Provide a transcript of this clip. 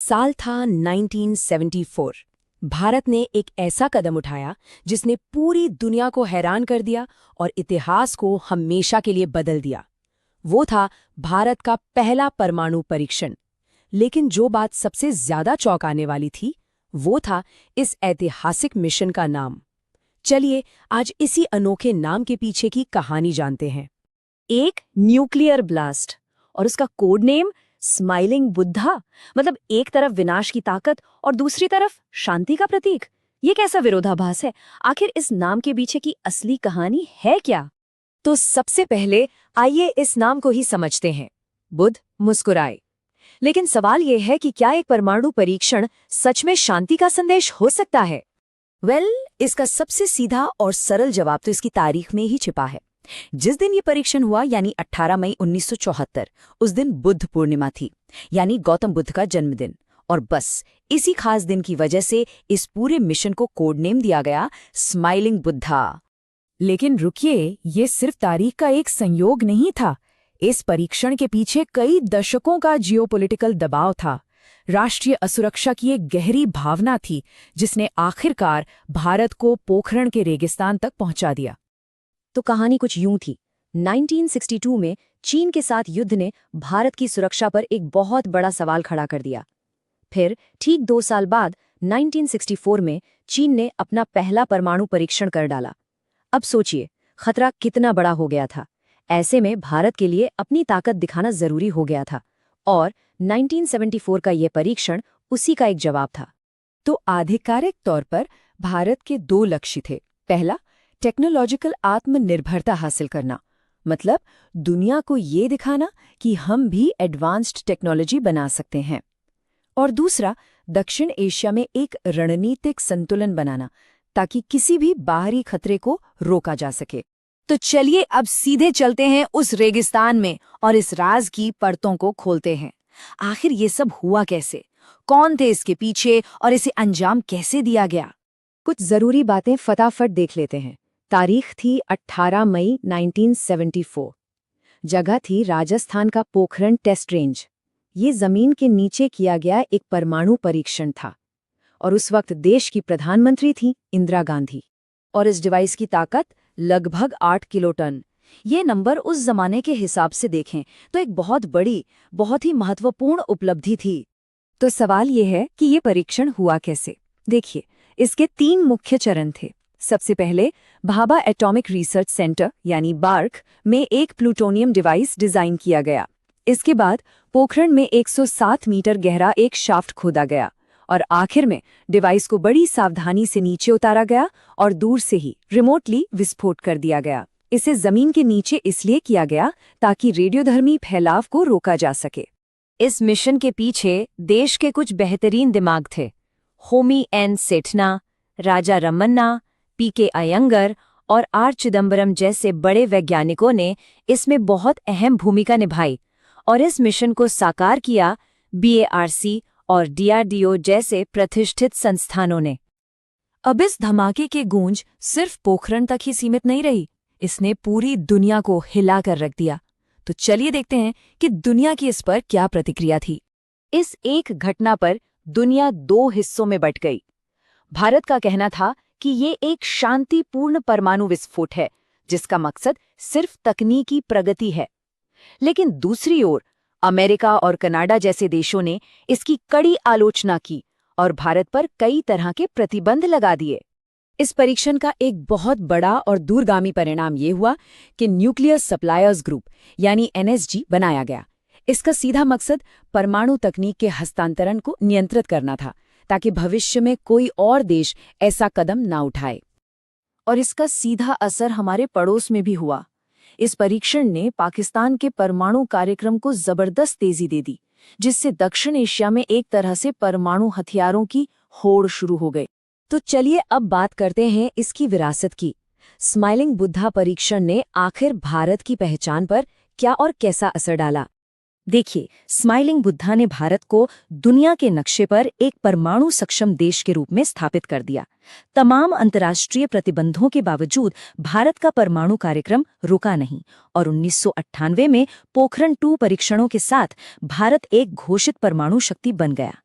साल था 1974। भारत ने एक ऐसा कदम उठाया जिसने पूरी दुनिया को हैरान कर दिया और इतिहास को हमेशा के लिए बदल दिया। वो था भारत का पहला परमाणु परीक्षण। लेकिन जो बात सबसे ज्यादा चौंकाने वाली थी, वो था इस ऐतिहासिक मिशन का नाम। चलिए आज इसी अनोखे नाम के पीछे की कहानी जानते हैं। एक न्यूक्लियर ब्लास्ट और उसका कोड नेम स्माइलिंग बुद्धा। मतलब एक तरफ विनाश की ताकत और दूसरी तरफ शांति का प्रतीक। ये कैसा विरोधाभास है? आखिर इस नाम के पीछे की असली कहानी है क्या? तो सबसे पहले आइए इस नाम को ही समझते हैं। बुद्ध मुस्कुराए। लेकिन सवाल यह है कि क्या एक परमाणु परीक्षण सच में शांति का संदेश हो सकता है? इसका सबसे सीधा और सरल जवाब तो इसकी तारीख में ही छिपा है। जिस दिन ये परीक्षण हुआ यानी 18 मई 1974, उस दिन बुद्ध पूर्णिमा थी, यानी गौतम बुद्ध का जन्मदिन। और बस इसी खास दिन की वजह से इस पूरे मिशन को कोड नेम दिया गया स्माइलिंग बुद्धा। लेकिन रुकिए, ये सिर्फ तारीख का एक संयोग नहीं था। इस परीक्षण के पीछे कई दशकों का जियोपॉलिटिकल दबाव था। राष्ट्रीय असुरक्षा की एक गहरी भावना थी जिसने आखिरकार भारत को पोखरण के रेगिस्तान तक पहुंचा दिया। तो कहानी कुछ यूं थी। 1962 में चीन के साथ युद्ध ने भारत की सुरक्षा पर एक बहुत बड़ा सवाल खड़ा कर दिया। फिर ठीक 2 साल बाद 1964 में चीन ने अपना पहला परमाणु परीक्षण कर डाला। अब सोचिए, खतरा कितना बड़ा हो गया था। ऐसे में भारत के लिए अपनी ताकत दिखाना जरूरी हो गया था, और 1974 का यह परीक्षण उसी का एक जवाब था। तो आधिकारिक तौर पर भारत के 2 लक्ष्य थे। पहला, टेक्नोलॉजिकल आत्मनिर्भरता हासिल करना, मतलब दुनिया को ये दिखाना कि हम भी एडवांस्ड टेक्नोलॉजी बना सकते हैं। और दूसरा, दक्षिण एशिया में एक रणनीतिक संतुलन बनाना, ताकि किसी भी बाहरी खतरे को रोका जा सके। तो चलिए अब सीधे चलते हैं उस रेगिस्तान में और इस राज की परतों को खोलते हैं। आखिर ये सब हुआ कैसे? कौन थे इसके पीछे और इसे अंजाम कैसे दिया गया? कुछ जरूरी बातें फटाफट देख लेते हैं। तारीख थी 18 मई 1974। जगह थी राजस्थान का पोखरण टेस्ट रेंज। ये जमीन के नीचे किया गया एक परमाणु परीक्षण था, और उस वक्त देश की प्रधानमंत्री थी इंदिरा गांधी। और इस डिवाइस की ताकत लगभग 8 किलोटन। ये नंबर उस जमाने के हिसाब से देखें तो एक बहुत बड़ी, बहुत ही महत्वपूर्ण उपलब्धि थी। तो सवाल ये है कि ये परीक्षण हुआ कैसे? देखिए, इसके 3 मुख्य चरण थे। सबसे पहले भाभा एटॉमिक रिसर्च सेंटर यानी बार्क में एक प्लूटोनियम डिवाइस डिजाइन किया गया। इसके बाद पोखरण में 107 मीटर गहरा एक शाफ्ट खोदा गया, और आखिर में डिवाइस को बड़ी सावधानी से नीचे उतारा गया और दूर से ही रिमोटली विस्फोट कर दिया गया। इसे जमीन के नीचे इसलिए किया गया ताकि रेडियोधर्मी फैलाव को रोका जा सके। इस मिशन के पीछे देश के कुछ बेहतरीन दिमाग थे। होमी एन सेठना, राजा रमन्ना, पीके अयंगर और आर चिदम्बरम जैसे बड़े वैज्ञानिकों ने इसमें बहुत अहम भूमिका निभाई, और इस मिशन को साकार किया बीएआरसी और डीआरडीओ जैसे प्रतिष्ठित संस्थानों ने। अब इस धमाके की गूंज सिर्फ पोखरण तक ही सीमित नहीं रही, इसने पूरी दुनिया को हिला कर रख दिया। तो चलिए देखते हैं कि दुनिया की इस पर क्या प्रतिक्रिया थी। इस एक घटना पर दुनिया 2 हिस्सों में बंट गई। भारत का कहना था कि ये एक शांतिपूर्ण परमाणु विस्फोट है जिसका मकसद सिर्फ तकनीकी प्रगति है। लेकिन दूसरी ओर अमेरिका और कनाडा जैसे देशों ने इसकी कड़ी आलोचना की और भारत पर कई तरह के प्रतिबंध लगा दिए। इस परीक्षण का एक बहुत बड़ा और दूरगामी परिणाम ये हुआ कि न्यूक्लियर सप्लायर्स ग्रुप यानी एनएसजी बनाया गया। इसका सीधा मकसद परमाणु तकनीक के हस्तांतरण को नियंत्रित करना था, ताकि भविष्य में कोई और देश ऐसा कदम ना उठाए। और इसका सीधा असर हमारे पड़ोस में भी हुआ। इस परीक्षण ने पाकिस्तान के परमाणु कार्यक्रम को जबरदस्त तेजी दे दी, जिससे दक्षिण एशिया में एक तरह से परमाणु हथियारों की होड़ शुरू हो गई। तो चलिए अब बात करते हैं इसकी विरासत की। स्माइलिंग बुद्धा परीक्षण ने आखिर भारत की पहचान पर क्या और कैसा असर डाला? देखिए, स्माइलिंग बुद्धा ने भारत को दुनिया के नक्शे पर एक परमाणु सक्षम देश के रूप में स्थापित कर दिया। तमाम अंतर्राष्ट्रीय प्रतिबंधों के बावजूद भारत का परमाणु कार्यक्रम रुका नहीं, और 1998 में पोखरण 2 परीक्षणों के साथ भारत एक घोषित परमाणु शक्ति बन गया।